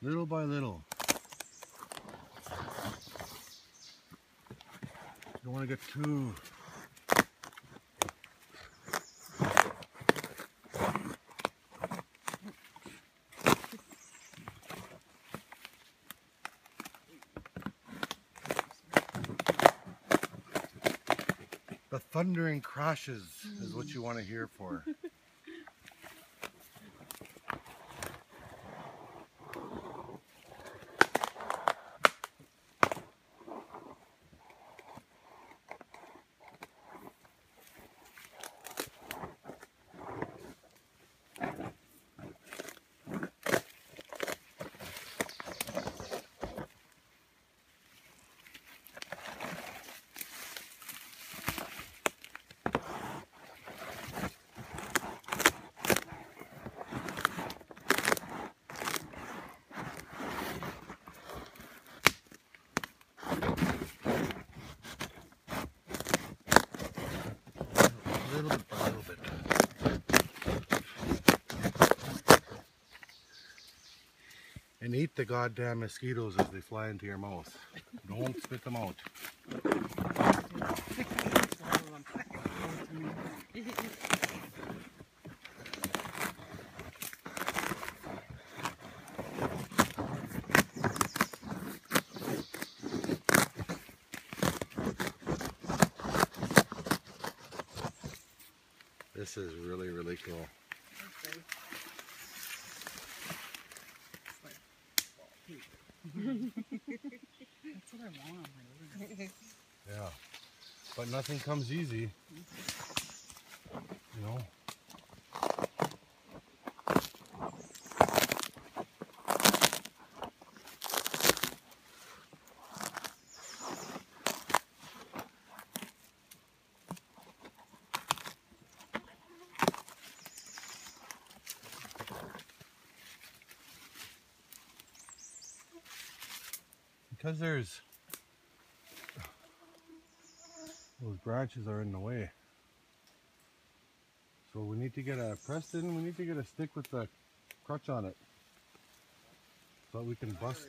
little by little. You don't want to get too the thundering crashes is what you want to hear for. Little bit by little bit. And eat the goddamn mosquitoes as they fly into your mouth. Don't spit them out. This is really, really cool. That's what I want. Yeah. But nothing comes easy. You know? Because those branches are in the way. So we need to get a Preston, we need to get a stick with the crutch on it so that we can bust